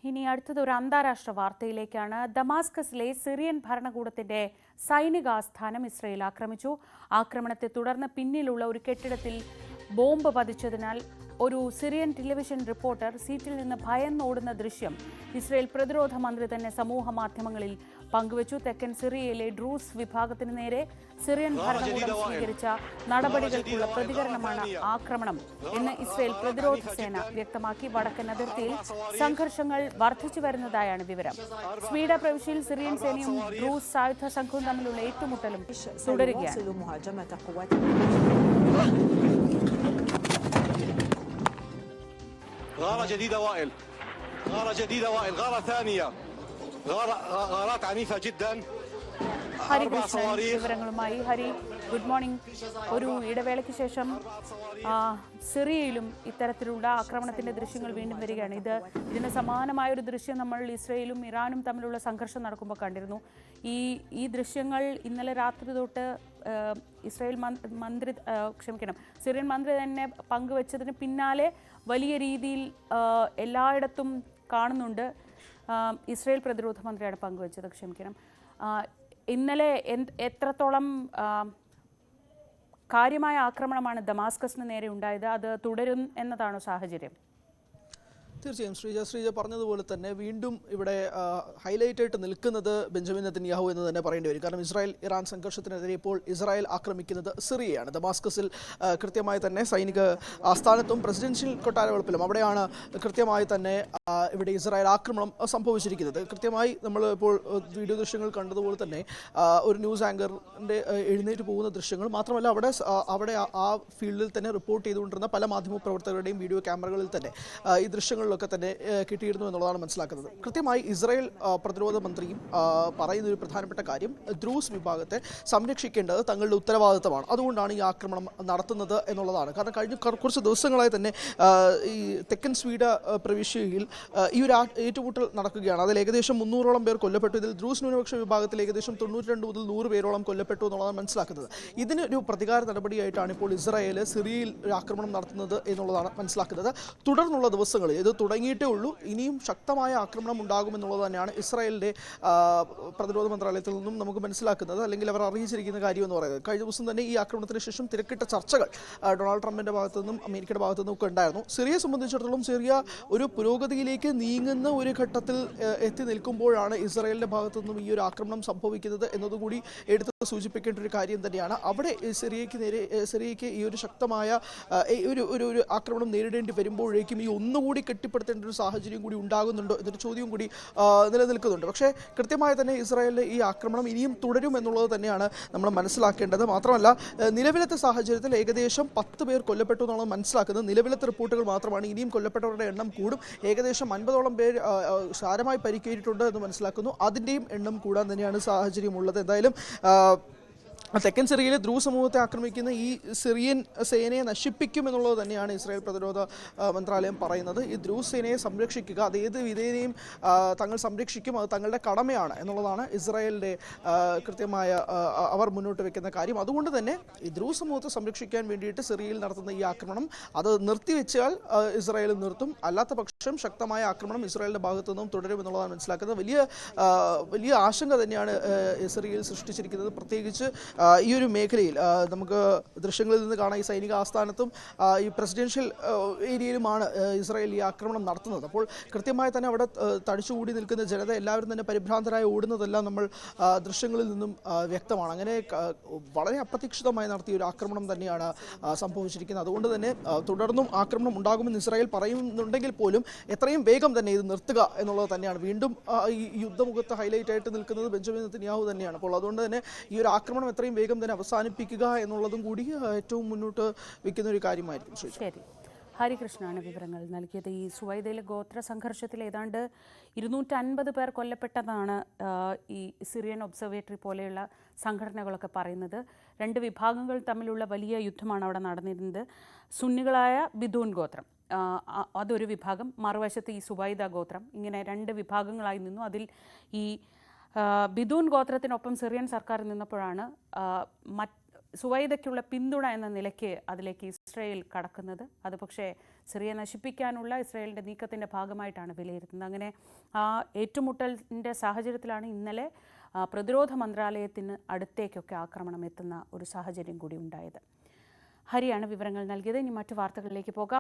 ഇനി അടുത്തത് ഒരു അന്താരാഷ്ട്ര വാർത്തയിലേക്കാണ്. ദമാസ്കസിലെ സിറിയൻ ഭരണകൂടത്തിന്റെ സൈനിക ആസ്ഥാനം ഇസ്രയേൽ ആക്രമിച്ചു. ആക്രമണത്തെ തുടർന്ന് പിന്നിലുള്ള ഒരു കെട്ടിടത്തിൽ ബോംബ് പതിച്ചതിനാൽ ഒരു സിറിയൻ ടെലിവിഷൻ റിപ്പോർട്ടർ സീറ്റിൽ നിന്ന് ഭയന്നോടുന്ന ദൃശ്യം ഇസ്രയേൽ പ്രതിരോധ മന്ത്രി തന്നെ സമൂഹ മാധ്യമങ്ങളിൽ പങ്കുവച്ചു. തെക്കൻ സിറിയയിലെ ഡ്രൂസ് വിഭാഗത്തിന് നേരെ സിറിയൻ ഭരണകൂടം സ്വീകരിച്ച നടപടികൾക്കുള്ള പ്രതികരണമാണ് ആക്രമണം എന്ന് ഇസ്രയേൽ പ്രതിരോധ സേന വ്യക്തമാക്കി. വടക്കൻ അതിർത്തിയിൽ സംഘർഷങ്ങൾ വർദ്ധിച്ചു വരുന്നതായാണ് വിവരം. സ്വീഡ പ്രവിശ്യയിൽ സിറിയൻ സേനയും ഡ്രൂസ് സായുധ സംഘവും തമ്മിലുള്ള ഏറ്റുമുട്ടലും തുടരുകയാണ്. غارة جديدة وائل، غارة جديدة وائل، غارة ثانية، غارات عنيفة جدا. ഹരി കൃഷ്ണൻ വിവരങ്ങളുമായി. Hari, good morning. ഒരു ഇടവേളയ്ക്ക് ശേഷം സിറിയയിലും ഇത്തരത്തിലുള്ള ആക്രമണത്തിന്റെ ദൃശ്യങ്ങൾ വീണ്ടും വരികയാണ്. ഇതിന് സമാനമായ ഒരു ദൃശ്യം നമ്മൾ ഇസ്രയേലും ഇറാനും തമ്മിലുള്ള സംഘർഷം നടക്കുമ്പോൾ കണ്ടിരുന്നു. ഈ ദൃശ്യങ്ങൾ ഇന്നലെ രാത്രി തൊട്ട് സിറിയൻ മന്ത്രി തന്നെ പങ്കുവച്ചതിന് പിന്നാലെ വലിയ രീതിയിൽ എല്ലായിടത്തും കാണുന്നുണ്ട്. ഇസ്രയേൽ പ്രതിരോധ മന്ത്രിയാണ് പങ്കുവച്ചത്. ഇന്നലെ എത്രത്തോളം കാര്യമായ ആക്രമണമാണ് ദമാസ്കസിന് നേരെ ഉണ്ടായത്? അത് തുടരും എന്നതാണോ സാഹചര്യം? തീർച്ചയായും ശ്രീജ പറഞ്ഞതുപോലെ തന്നെ വീണ്ടും ഇവിടെ ഹൈലൈറ്റ് ആയിട്ട് നിൽക്കുന്നത് ബെഞ്ചമിൻ നെതന്യാഹു എന്ന് തന്നെ പറയേണ്ടി വരും. കാരണം ഇസ്രായേൽ ഇറാൻ സംഘർഷത്തിനെതിരെ ഇപ്പോൾ ഇസ്രായേൽ ആക്രമിക്കുന്നത് സിറിയയാണ്. ദമാസ്കസിൽ കൃത്യമായി തന്നെ സൈനിക ആസ്ഥാനത്തും പ്രസിഡൻഷ്യൽ കൊട്ടാര വളപ്പിലും അവിടെയാണ് കൃത്യമായി തന്നെ ഇവിടെ ഇസ്രായേൽ ആക്രമണം സംഭവിച്ചിരിക്കുന്നത്. കൃത്യമായി നമ്മൾ ഇപ്പോൾ വീഡിയോ ദൃശ്യങ്ങൾ കണ്ടതുപോലെ തന്നെ ഒരു ന്യൂസ് ആങ്കറിൻ്റെ എഴുന്നേറ്റ് പോകുന്ന ദൃശ്യങ്ങൾ മാത്രമല്ല, അവിടെ ആ ഫീൽഡിൽ തന്നെ റിപ്പോർട്ട് ചെയ്തുകൊണ്ടിരുന്ന പല മാധ്യമപ്രവർത്തകരുടെയും വീഡിയോ ക്യാമറകളിൽ തന്നെ ഈ ദൃശ്യങ്ങൾ ഒക്കെ തന്നെ കിട്ടിയിരുന്നു എന്നുള്ളതാണ് മനസ്സിലാക്കുന്നത്. കൃത്യമായി ഇസ്രായേൽ പ്രതിരോധ മന്ത്രിയും പറയുന്ന ഒരു പ്രധാനപ്പെട്ട കാര്യം, ദ്രൂസ് വിഭാഗത്തെ സംരക്ഷിക്കേണ്ടത് തങ്ങളുടെ ഉത്തരവാദിത്തമാണ്, അതുകൊണ്ടാണ് ഈ ആക്രമണം നടത്തുന്നത് എന്നുള്ളതാണ്. കാരണം കഴിഞ്ഞ കുറച്ച് ദിവസങ്ങളായി തന്നെ ഈ തെക്കൻ സ്വീഡ പ്രവിശ്യയിൽ ഈ ഒരു ഏറ്റുമുട്ടൽ നടക്കുകയാണ്. അതിൽ ഏകദേശം 300ഓളം പേർ കൊല്ലപ്പെട്ടു. ഇതിൽ ദ്രൂസ് ന്യൂനപക്ഷ വിഭാഗത്തിൽ ഏകദേശം 92 മുതൽ 100 പേരോളം കൊല്ലപ്പെട്ടു എന്നുള്ളതാണ് മനസ്സിലാക്കുന്നത്. ഇതിനൊരു പ്രതികാര നടപടിയായിട്ടാണ് ഇപ്പോൾ ഇസ്രായേൽ സിറിയയിൽ ഒരു ആക്രമണം നടത്തുന്നത് എന്നുള്ളതാണ് മനസ്സിലാക്കുന്നത്. തുടർന്നുള്ള ദിവസങ്ങളിൽ ഇത് തുടങ്ങിയിട്ടേ ഉള്ളൂ, ഇനിയും ശക്തമായ ആക്രമണം ഉണ്ടാകുമെന്നുള്ളത് തന്നെയാണ് ഇസ്രായേലിൻ്റെ പ്രതിരോധ മന്ത്രാലയത്തിൽ നിന്നും നമുക്ക് മനസ്സിലാക്കുന്നത്, അല്ലെങ്കിൽ അവർ അറിയിച്ചിരിക്കുന്ന കാര്യം എന്ന് പറയുന്നത്. കഴിഞ്ഞ ദിവസം തന്നെ ഈ ആക്രമണത്തിന് ശേഷം തിരക്കിട്ട ചർച്ചകൾ ഡൊണാൾഡ് ട്രംപിൻ്റെ ഭാഗത്തു നിന്നും അമേരിക്കയുടെ ഭാഗത്തു നിന്നും ഒക്കെ ഉണ്ടായിരുന്നു. സിറിയയെ സംബന്ധിച്ചിടത്തോളം സിറിയ ഒരു പുരോഗതിയിലേക്ക് നീങ്ങുന്ന ഒരു ഘട്ടത്തിൽ എത്തി നിൽക്കുമ്പോഴാണ് ഇസ്രായേലിൻ്റെ ഭാഗത്തു നിന്നും ഈ ഒരു ആക്രമണം സംഭവിക്കുന്നത് എന്നതുകൂടി എടുത്ത് സൂചിപ്പിക്കേണ്ട ഒരു കാര്യം തന്നെയാണ്. അവിടെ സിറിയയ്ക്ക് ഈ ഒരു ശക്തമായ ഒരു ആക്രമണം നേരിടേണ്ടി വരുമ്പോഴേക്കും ഈ ഒന്നുകൂടി കെട്ടിപ്പടുത്തേണ്ട ഒരു സാഹചര്യം കൂടി ഉണ്ടാകുന്നുണ്ടോ എന്നൊരു ചോദ്യം കൂടി നിലനിൽക്കുന്നുണ്ട്. പക്ഷേ കൃത്യമായി തന്നെ ഇസ്രായേലിലെ ഈ ആക്രമണം ഇനിയും തുടരും എന്നുള്ളത് തന്നെയാണ് നമ്മൾ മനസ്സിലാക്കേണ്ടത്. മാത്രമല്ല, നിലവിലത്തെ സാഹചര്യത്തിൽ ഏകദേശം 10 പേർ കൊല്ലപ്പെട്ടു എന്നുള്ളത് മനസ്സിലാക്കുന്നത്. നിലവിലത്തെ റിപ്പോർട്ടുകൾ മാത്രമാണ്. ഇനിയും കൊല്ലപ്പെട്ടവരുടെ എണ്ണം കൂടും. ഏകദേശം 50ഓളം പേർ സാരമായി പരിക്കേറ്റിട്ടുണ്ട് എന്ന് മനസ്സിലാക്കുന്നു. അതിൻ്റെയും എണ്ണം കൂടാൻ തന്നെയാണ് സാഹചര്യമുള്ളത്. എന്തായാലും തെക്കൻ സിറിയയിലെ ദ്രൂസ് സമൂഹത്തെ ആക്രമിക്കുന്ന ഈ സിറിയൻ സേനയെ നശിപ്പിക്കും എന്നുള്ളത് തന്നെയാണ് ഇസ്രായേൽ പ്രതിരോധ മന്ത്രാലയം പറയുന്നത്. ഈ ദ്രൂസ് സേനയെ സംരക്ഷിക്കുക, അത് ഏത് വിധേനയും തങ്ങൾ സംരക്ഷിക്കും, അത് തങ്ങളുടെ കടമയാണ് എന്നുള്ളതാണ് ഇസ്രായേലിൻ്റെ കൃത്യമായ അവർ മുന്നോട്ട് വെക്കുന്ന കാര്യം. അതുകൊണ്ട് തന്നെ ഈ ദ്രൂസ് സമൂഹത്തെ സംരക്ഷിക്കാൻ വേണ്ടിയിട്ട് സിറിയയിൽ നടത്തുന്ന ഈ ആക്രമണം അത് നിർത്തിവെച്ചാൽ ഇസ്രായേൽ നിർത്തും, അല്ലാത്ത പക്ഷം ശക്തമായ ആക്രമണം ഇസ്രായേലിൻ്റെ ഭാഗത്തു നിന്നും തുടരുമെന്നുള്ളതാണ് മനസ്സിലാക്കുന്നത്. വലിയ ആശങ്ക തന്നെയാണ് സിറിയയിൽ സൃഷ്ടിച്ചിരിക്കുന്നത്. പ്രത്യേകിച്ച് ഈ ഒരു മേഖലയിൽ നമുക്ക് ദൃശ്യങ്ങളിൽ നിന്ന് കാണാം, ഈ സൈനിക ആസ്ഥാനത്തും ഈ പ്രസിഡൻഷ്യൽ ഏരിയയിലുമാണ് ഇസ്രായേൽ ഈ ആക്രമണം നടത്തുന്നത്. അപ്പോൾ കൃത്യമായി തന്നെ അവിടെ തടിച്ചുകൂടി നിൽക്കുന്ന ജനത എല്ലാവരും തന്നെ പരിഭ്രാന്തരായി ഓടുന്നതെല്ലാം നമ്മൾ ദൃശ്യങ്ങളിൽ നിന്നും വ്യക്തമാണ്. അങ്ങനെ വളരെ അപ്രതീക്ഷിതമായി നടത്തിയ ഒരു ആക്രമണം തന്നെയാണ് സംഭവിച്ചിരിക്കുന്നത്. അതുകൊണ്ട് തന്നെ തുടർന്നും ആക്രമണം ഉണ്ടാകുമെന്ന് ഇസ്രായേൽ പറയുന്നുണ്ടെങ്കിൽ പോലും എത്രയും വേഗം തന്നെ ഇത് നിർത്തുക എന്നുള്ളത് തന്നെയാണ്. വീണ്ടും ഈ യുദ്ധമുഖത്ത് ഹൈലൈറ്റ് ആയിട്ട് നിൽക്കുന്നത് ബെഞ്ചമിൻ നെതന്യാഹു തന്നെയാണ്. അപ്പോൾ അതുകൊണ്ട് തന്നെ ഈ ഒരു ആക്രമണം എത്രയും വേഗം തന്നെ അവസാനിപ്പിക്കുക എന്നുള്ളതും കൂടി ഏറ്റവും മുന്നോട്ട് വെക്കുന്ന ഒരു കാര്യമായിരിക്കും. ശരി, ഹരികൃഷ്ണനാണ് വിവരങ്ങൾ നൽകിയത്. ഈ സുവൈദയിലെ ഗോത്ര സംഘർഷത്തിൽ ഏതാണ്ട് 250 പേർ കൊല്ലപ്പെട്ടതാണ് ഈ സിറിയൻ ഒബ്സർവേറ്ററി പോലെയുള്ള സംഘടനകളൊക്കെ പറയുന്നത്. 2 വിഭാഗങ്ങൾ തമ്മിലുള്ള വലിയ യുദ്ധമാണ് അവിടെ നടന്നിരുന്നത്. സുന്നികളായ ബിദൂൻ ഗോത്രം അതൊരു വിഭാഗം, മറുവശത്ത് ഈ സുവൈദ ഗോത്രം, ഇങ്ങനെ 2 വിഭാഗങ്ങളായി നിന്നു. അതിൽ ഈ ബിദൂൻ ഗോത്രത്തിനൊപ്പം സിറിയൻ സർക്കാർ നിന്നപ്പോഴാണ് സുവൈദയ്ക്കുള്ള പിന്തുണ എന്ന നിലയ്ക്ക് അതിലേക്ക് ഇസ്രായേൽ കടക്കുന്നത്. അത് പക്ഷേ സിറിയ നശിപ്പിക്കാനുള്ള ഇസ്രായേലിൻ്റെ നീക്കത്തിൻ്റെ ഭാഗമായിട്ടാണ് വിലയിരുത്തുന്നത്. അങ്ങനെ ആ ഏറ്റുമുട്ടലിൻ്റെ സാഹചര്യത്തിലാണ് ഇന്നലെ പ്രതിരോധ മന്ത്രാലയത്തിന് അടുത്തേക്കൊക്കെ ആക്രമണം എത്തുന്ന ഒരു സാഹചര്യം കൂടി ഉണ്ടായത്. ഹരിയാണ് വിവരങ്ങൾ നൽകിയത്. ഇനി മറ്റു വാർത്തകളിലേക്ക് പോകാം.